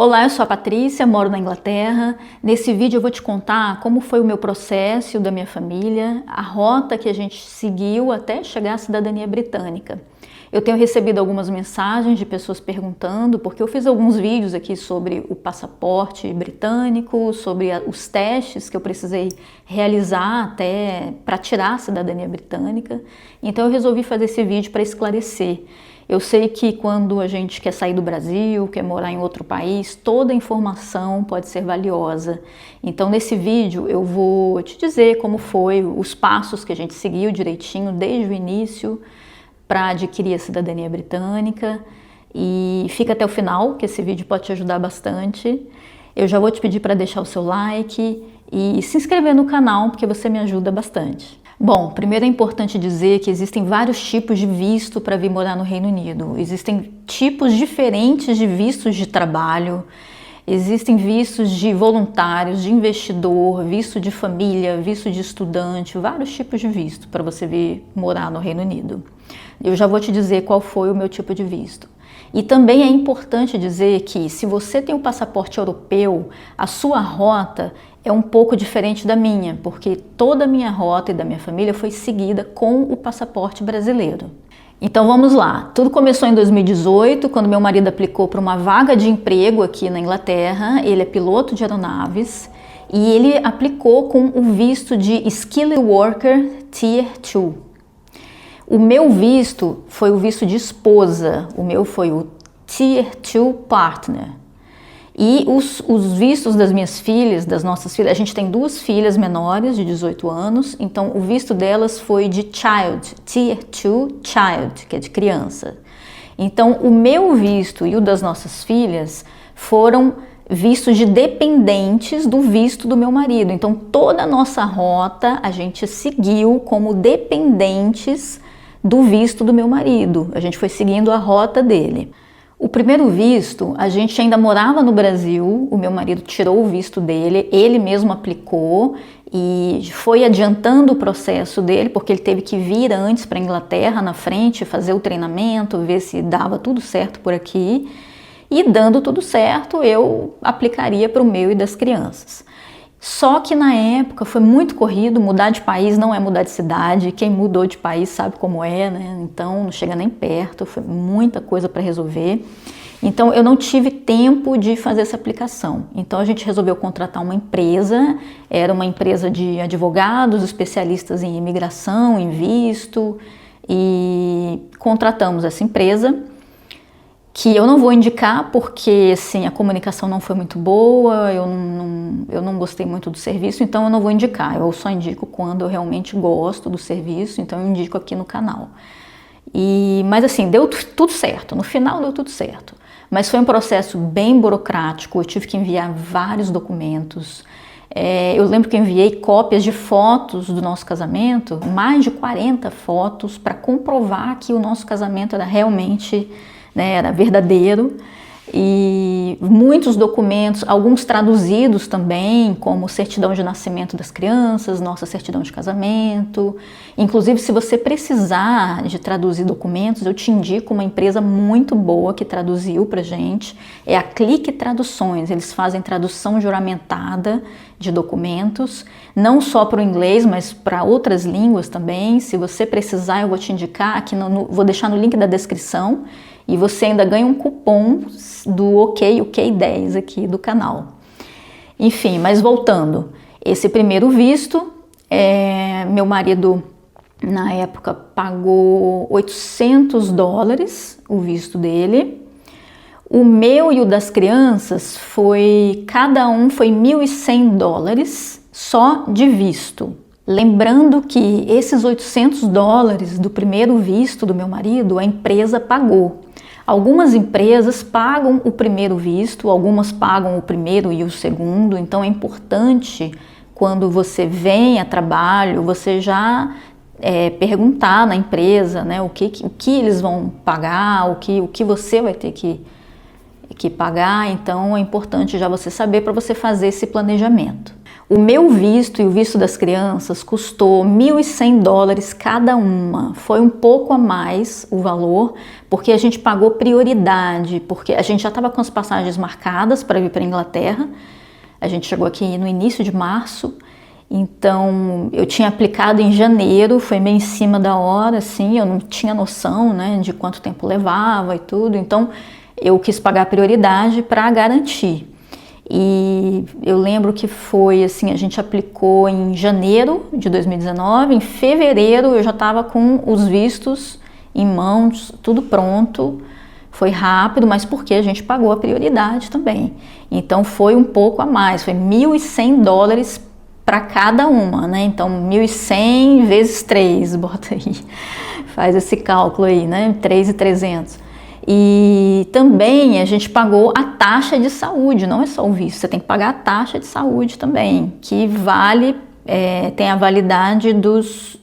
Olá, eu sou a Patrícia, moro na Inglaterra. Nesse vídeo eu vou te contar como foi o meu processo e o da minha família, a rota que a gente seguiu até chegar à cidadania britânica. Eu tenho recebido algumas mensagens de pessoas perguntando, porque eu fiz alguns vídeos aqui sobre o passaporte britânico, sobre os testes que eu precisei realizar até para tirar a cidadania britânica. Então eu resolvi fazer esse vídeo para esclarecer. Eu sei que quando a gente quer sair do Brasil, quer morar em outro país, toda informação pode ser valiosa. Então nesse vídeo eu vou te dizer como foi os passos que a gente seguiu direitinho desde o início para adquirir a cidadania britânica, e fica até o final, que esse vídeo pode te ajudar bastante. Eu já vou te pedir para deixar o seu like e se inscrever no canal, porque você me ajuda bastante. Bom, primeiro é importante dizer que existem vários tipos de visto para vir morar no Reino Unido. Existem tipos diferentes de vistos de trabalho, existem vistos de voluntários, de investidor, visto de família, visto de estudante, vários tipos de visto para você vir morar no Reino Unido. Eu já vou te dizer qual foi o meu tipo de visto. E também é importante dizer que se você tem um passaporte europeu, a sua rota é um pouco diferente da minha, porque toda a minha rota e da minha família foi seguida com o passaporte brasileiro. Então vamos lá, tudo começou em 2018, quando meu marido aplicou para uma vaga de emprego aqui na Inglaterra. Ele é piloto de aeronaves e ele aplicou com o visto de Skilled Worker Tier 2. O meu visto foi o visto de esposa, o meu foi o Tier 2 Partner. E os vistos das minhas filhas, das nossas filhas, a gente tem duas filhas menores de 18 anos, então o visto delas foi de Child, Tier 2 Child, que é de criança. Então o meu visto e o das nossas filhas foram vistos de dependentes do visto do meu marido. Então toda a nossa rota a gente seguiu como dependentes do visto do meu marido. A gente foi seguindo a rota dele. O primeiro visto, a gente ainda morava no Brasil, o meu marido tirou o visto dele, ele mesmo aplicou e foi adiantando o processo dele, porque ele teve que vir antes para a Inglaterra, na frente, fazer o treinamento, ver se dava tudo certo por aqui. E dando tudo certo, eu aplicaria para o meu e das crianças. Só que na época foi muito corrido, mudar de país não é mudar de cidade, quem mudou de país sabe como é, né? Então não chega nem perto, foi muita coisa para resolver. Então eu não tive tempo de fazer essa aplicação. Então a gente resolveu contratar uma empresa, era uma empresa de advogados, especialistas em imigração, em visto, e contratamos essa empresa, que eu não vou indicar porque assim, a comunicação não foi muito boa, eu não gostei muito do serviço, então eu não vou indicar, eu só indico quando eu realmente gosto do serviço, então eu indico aqui no canal. Mas assim, deu tudo certo, no final deu tudo certo, mas foi um processo bem burocrático, eu tive que enviar vários documentos. Eu lembro que eu enviei cópias de fotos do nosso casamento, mais de 40 fotos, para comprovar que o nosso casamento era realmente, era verdadeiro, e muitos documentos, alguns traduzidos também, como certidão de nascimento das crianças, nossa certidão de casamento. Inclusive, se você precisar de traduzir documentos, eu te indico uma empresa muito boa que traduziu pra gente, é a Clique Traduções. Eles fazem tradução juramentada de documentos, não só para o inglês, mas para outras línguas também. Se você precisar, eu vou te indicar, aqui vou deixar no link da descrição, e você ainda ganha um cupom do OK10 aqui do canal. Enfim, mas voltando, esse primeiro visto, meu marido na época pagou $800 o visto dele. O meu e o das crianças cada um foi $1.100 só de visto. Lembrando que esses $800 do primeiro visto do meu marido, a empresa pagou. Algumas empresas pagam o primeiro visto, algumas pagam o primeiro e o segundo, então é importante, quando você vem a trabalho, você já perguntar na empresa, né, o que eles vão pagar, o que você vai ter que pagar. Então é importante já você saber para você fazer esse planejamento. O meu visto e o visto das crianças custou $1.100 cada uma. Foi um pouco a mais o valor, porque a gente pagou prioridade, porque a gente já estava com as passagens marcadas para vir para a Inglaterra. A gente chegou aqui no início de março, então eu tinha aplicado em janeiro, foi meio em cima da hora, assim, eu não tinha noção, né, de quanto tempo levava e tudo, então eu quis pagar prioridade para garantir. E eu lembro que foi assim, a gente aplicou em janeiro de 2019, em fevereiro eu já estava com os vistos em mãos, tudo pronto. Foi rápido, mas porque a gente pagou a prioridade também. Então foi um pouco a mais, foi $1.100 para cada uma, né? Então 1.100 vezes 3, bota aí, faz esse cálculo aí, né? 3.300. E também a gente pagou a taxa de saúde, não é só o visto, você tem que pagar a taxa de saúde também, que vale, tem a validade dos...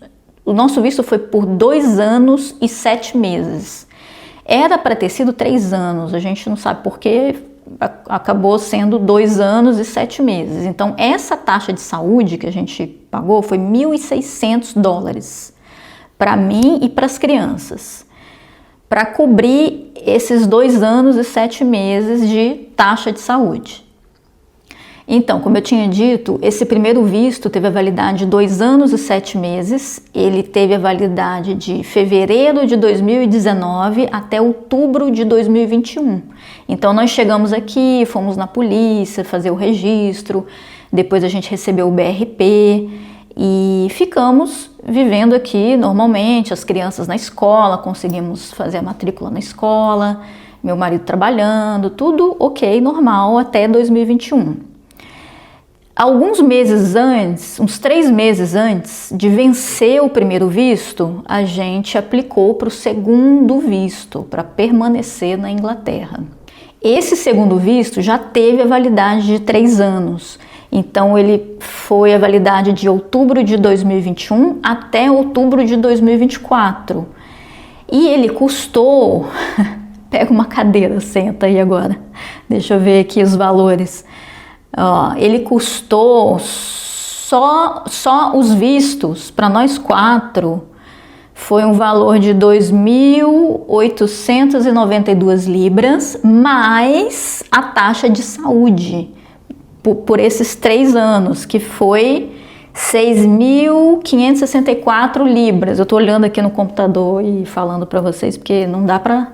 O nosso visto foi por 2 anos e 7 meses. Era para ter sido 3 anos, a gente não sabe por que acabou sendo 2 anos e 7 meses. Então essa taxa de saúde que a gente pagou foi $1.600 para mim e para as crianças, para cobrir esses 2 anos e 7 meses de taxa de saúde. Então, como eu tinha dito, esse primeiro visto teve a validade de 2 anos e 7 meses, ele teve a validade de fevereiro de 2019 até outubro de 2021. Então nós chegamos aqui, fomos na polícia fazer o registro, depois a gente recebeu o BRP, e ficamos vivendo aqui normalmente, as crianças na escola, conseguimos fazer a matrícula na escola, meu marido trabalhando, tudo ok, normal até 2021. Alguns meses antes, uns 3 meses antes de vencer o primeiro visto, a gente aplicou para o segundo visto, para permanecer na Inglaterra. Esse segundo visto já teve a validade de 3 anos. Então ele foi a validade de outubro de 2021 até outubro de 2024. E ele custou... Pega uma cadeira, senta aí agora. Deixa eu ver aqui os valores. Ó, ele custou só os vistos para nós 4. Foi um valor de 2.892 libras, mais a taxa de saúde por esses 3 anos, que foi 6.564 libras. Eu estou olhando aqui no computador e falando para vocês, porque não dá para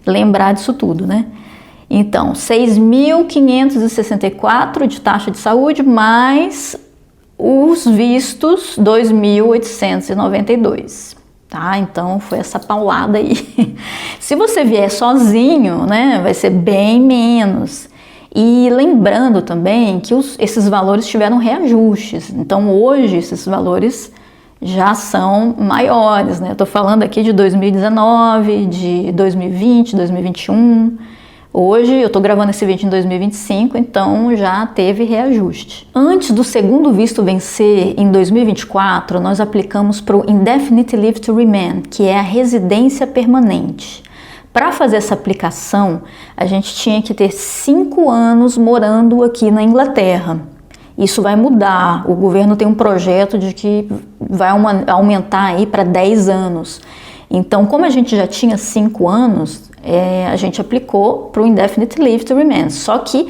lembrar disso tudo, né? Então, 6.564 de taxa de saúde, mais os vistos 2.892. Tá? Então foi essa paulada aí. Se você vier sozinho, né, vai ser bem menos. E lembrando também que esses valores tiveram reajustes. Então hoje esses valores já são maiores, né? Eu tô falando aqui de 2019, de 2020, 2021. Hoje eu tô gravando esse vídeo em 2025, então já teve reajuste. Antes do segundo visto vencer, em 2024, nós aplicamos para o Indefinite Leave to Remain, que é a residência permanente. Para fazer essa aplicação, a gente tinha que ter 5 anos morando aqui na Inglaterra. Isso vai mudar, o governo tem um projeto de que vai aumentar aí para 10 anos. Então, como a gente já tinha 5 anos, a gente aplicou para o Indefinite Leave to Remain. Só que,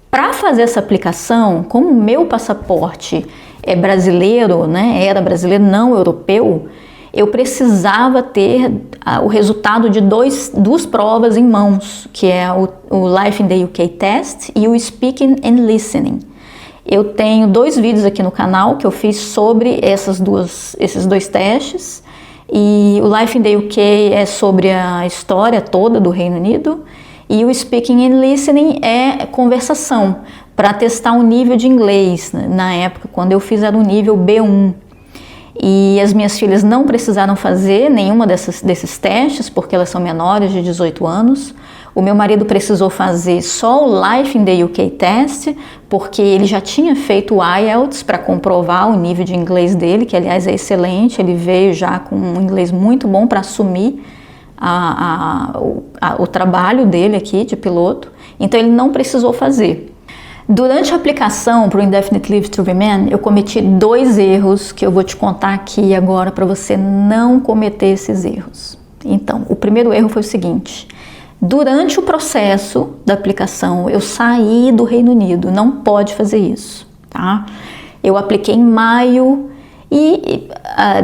para fazer essa aplicação, como o meu passaporte é brasileiro, né, era brasileiro, não europeu, eu precisava ter o resultado de 2 provas em mãos, que é o Life in the UK Test e o Speaking and Listening. Eu tenho 2 vídeos aqui no canal que eu fiz sobre esses 2 testes, e o Life in the UK é sobre a história toda do Reino Unido, e o Speaking and Listening é conversação, para testar o nível de inglês. Na época, quando eu fiz, era o nível B1. E as minhas filhas não precisaram fazer nenhuma desses testes, porque elas são menores de 18 anos. O meu marido precisou fazer só o Life in the UK Test, porque ele já tinha feito o IELTS para comprovar o nível de inglês dele, que aliás é excelente. Ele veio já com um inglês muito bom para assumir o trabalho dele aqui de piloto. Então ele não precisou fazer. Durante a aplicação para o Indefinite Leave to Remain, eu cometi 2 erros que eu vou te contar aqui agora para você não cometer esses erros. Então, o primeiro erro foi o seguinte: durante o processo da aplicação, eu saí do Reino Unido, não pode fazer isso, tá? Eu apliquei em maio e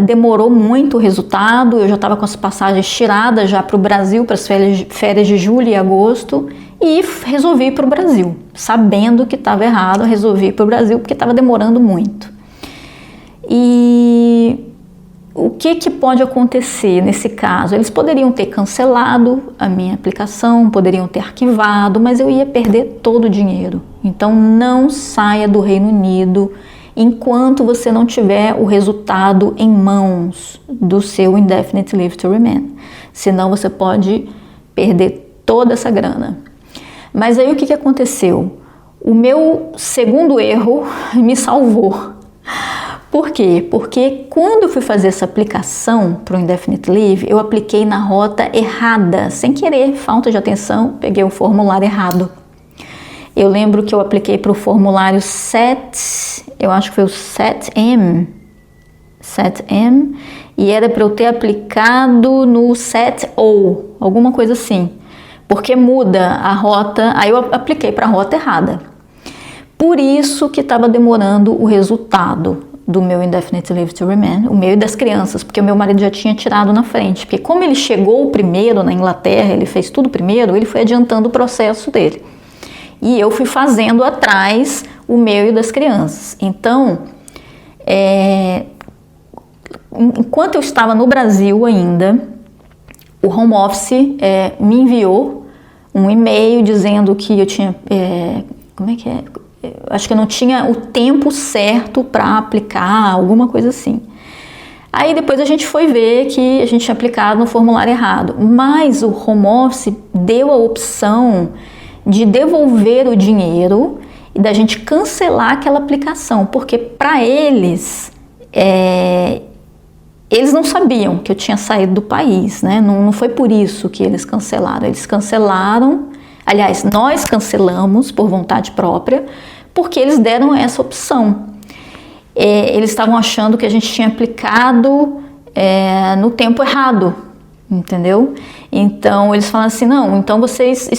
demorou muito o resultado, eu já estava com as passagens tiradas já para o Brasil, para as férias de julho e agosto, e resolvi ir para o Brasil, sabendo que estava errado, resolvi ir para o Brasil porque estava demorando muito. E o que pode acontecer nesse caso? Eles poderiam ter cancelado a minha aplicação, poderiam ter arquivado, mas eu ia perder todo o dinheiro. Então não saia do Reino Unido enquanto você não tiver o resultado em mãos do seu Indefinite Leave to Remain. Senão você pode perder toda essa grana. Mas aí o que aconteceu? O meu segundo erro me salvou. Por quê? Porque quando eu fui fazer essa aplicação para o Indefinite Leave, eu apliquei na rota errada, sem querer, falta de atenção, peguei o formulário errado. Eu lembro que eu apliquei para o formulário 7, eu acho que foi o 7M, e era para eu ter aplicado no 7O, alguma coisa assim, porque muda a rota, aí eu apliquei para a rota errada. Por isso que estava demorando o resultado do meu Indefinite Leave to Remain, o meu e das crianças, porque o meu marido já tinha tirado na frente, porque como ele chegou primeiro na Inglaterra, ele fez tudo primeiro, ele foi adiantando o processo dele. E eu fui fazendo atrás o meu e das crianças. Então, enquanto eu estava no Brasil ainda, o Home Office me enviou um e-mail dizendo que eu tinha... acho que eu não tinha o tempo certo para aplicar, alguma coisa assim. Aí depois a gente foi ver que a gente tinha aplicado no formulário errado. Mas o Home Office deu a opção de devolver o dinheiro e da gente cancelar aquela aplicação, porque para eles, eles não sabiam que eu tinha saído do país, né? Não foi por isso que eles cancelaram. Eles cancelaram, aliás, nós cancelamos por vontade própria, porque eles deram essa opção. Eles estavam achando que a gente tinha aplicado no tempo errado, entendeu? Então eles falaram assim, não, então vocês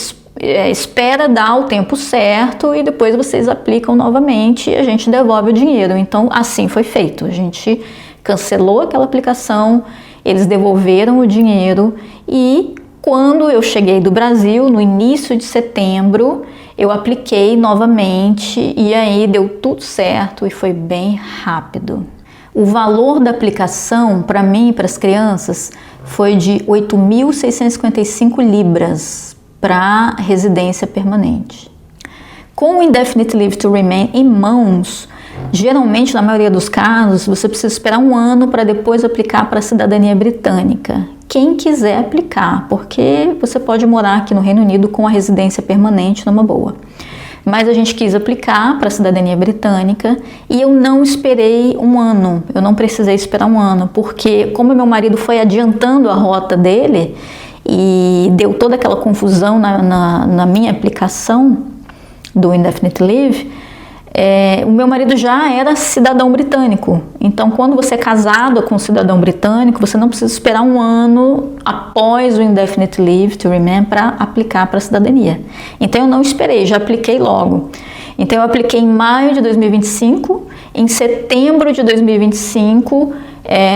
espera dar o tempo certo e depois vocês aplicam novamente e a gente devolve o dinheiro. Então assim foi feito, a gente cancelou aquela aplicação, eles devolveram o dinheiro e quando eu cheguei do Brasil, no início de setembro, eu apliquei novamente e aí deu tudo certo e foi bem rápido. O valor da aplicação para mim e para as crianças foi de 8.655 libras para residência permanente. Com o Indefinite Leave to Remain em mãos, geralmente, na maioria dos casos, você precisa esperar 1 ano para depois aplicar para a cidadania britânica. Quem quiser aplicar, porque você pode morar aqui no Reino Unido com a residência permanente numa boa. Mas a gente quis aplicar para a cidadania britânica e eu não esperei 1 ano, eu não precisei esperar 1 ano, porque como meu marido foi adiantando a rota dele e deu toda aquela confusão na minha aplicação do Indefinite Leave, o meu marido já era cidadão britânico. Então, quando você é casado com um cidadão britânico, você não precisa esperar 1 ano após o Indefinite Leave to Remain para aplicar para a cidadania. Então, eu não esperei, já apliquei logo. Então, eu apliquei em maio de 2025, em setembro de 2025,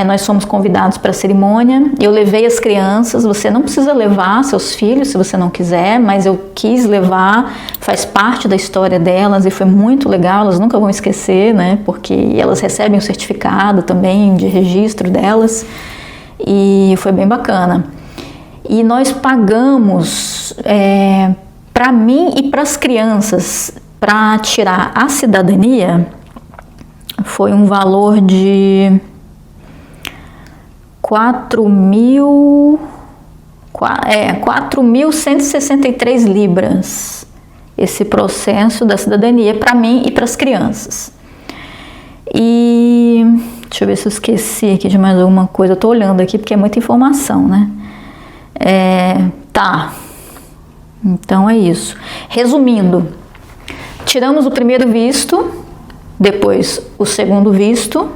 nós fomos convidados para a cerimônia, eu levei as crianças, você não precisa levar seus filhos se você não quiser, mas eu quis levar, faz parte da história delas e foi muito legal, elas nunca vão esquecer, né, porque elas recebem um certificado também de registro delas e foi bem bacana. E nós pagamos, para mim e para as crianças, para tirar a cidadania, foi um valor de 4.163 libras, esse processo da cidadania para mim e para as crianças. E deixa eu ver se eu esqueci aqui de mais alguma coisa, eu tô olhando aqui porque é muita informação, né? Tá, então é isso. Resumindo, tiramos o primeiro visto, depois o segundo visto.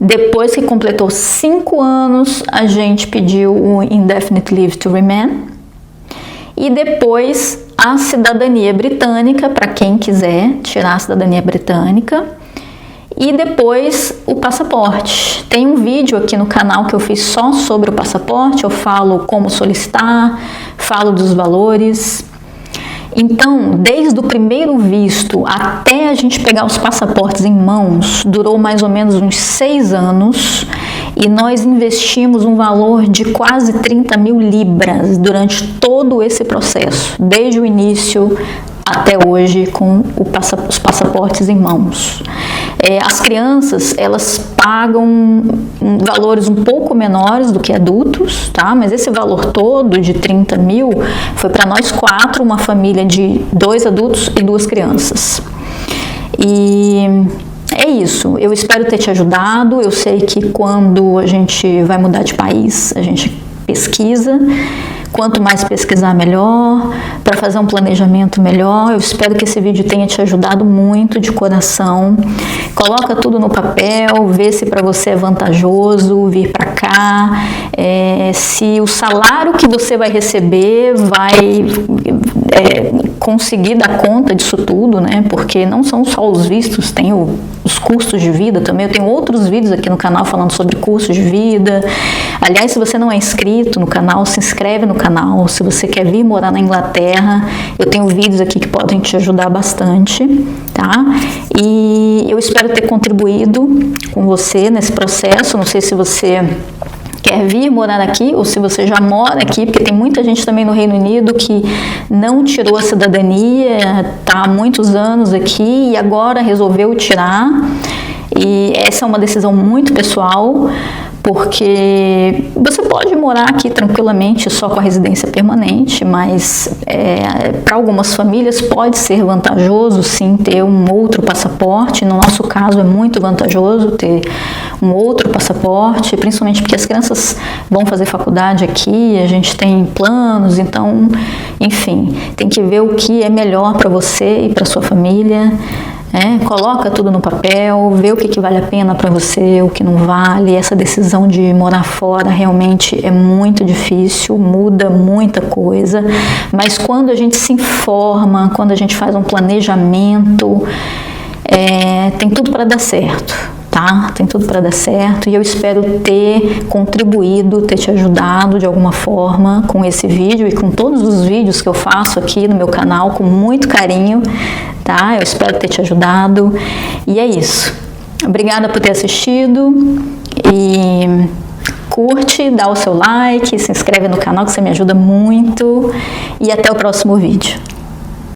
Depois que completou 5 anos, a gente pediu o Indefinite Leave to Remain. E depois a cidadania britânica, para quem quiser tirar a cidadania britânica. E depois o passaporte. Tem um vídeo aqui no canal que eu fiz só sobre o passaporte. Eu falo como solicitar, falo dos valores. Então, desde o primeiro visto até a gente pegar os passaportes em mãos, durou mais ou menos uns 6 anos e nós investimos um valor de quase 30 mil libras durante todo esse processo, desde o início até hoje, com os passaportes em mãos. As crianças, elas pagam valores um pouco menores do que adultos, tá? Mas esse valor todo de 30 mil foi para nós 4, uma família de 2 adultos e 2 crianças. E é isso, eu espero ter te ajudado. Eu sei que quando a gente vai mudar de país, a gente pesquisa. Quanto mais pesquisar, melhor, para fazer um planejamento melhor. Eu espero que esse vídeo tenha te ajudado muito, de coração. Coloca tudo no papel, vê se para você é vantajoso vir para cá, se o salário que você vai receber vai conseguir dar conta disso tudo, né? Porque não são só os vistos, tem os custos de vida também. Eu tenho outros vídeos aqui no canal falando sobre custos de vida. Aliás, se você não é inscrito no canal, se inscreve no canal. Se você quer vir morar na Inglaterra, eu tenho vídeos aqui que podem te ajudar bastante, tá? E eu espero ter contribuído com você nesse processo. Não sei se você quer vir morar aqui ou se você já mora aqui, porque tem muita gente também no Reino Unido que não tirou a cidadania, está há muitos anos aqui e agora resolveu tirar. E essa é uma decisão muito pessoal, porque você pode morar aqui tranquilamente só com a residência permanente, mas para algumas famílias pode ser vantajoso sim ter um outro passaporte. No nosso caso é muito vantajoso ter um outro passaporte, principalmente porque as crianças vão fazer faculdade aqui, a gente tem planos, então, enfim, tem que ver o que é melhor para você e para sua família. Coloca tudo no papel, vê o que vale a pena para você, o que não vale. Essa decisão de morar fora realmente é muito difícil, muda muita coisa, mas quando a gente se informa, quando a gente faz um planejamento, tem tudo para dar certo, tá? Tem tudo para dar certo e eu espero ter contribuído, ter te ajudado de alguma forma com esse vídeo e com todos os vídeos que eu faço aqui no meu canal com muito carinho, tá? Eu espero ter te ajudado e é isso. Obrigada por ter assistido e curte, dá o seu like, se inscreve no canal que você me ajuda muito e até o próximo vídeo.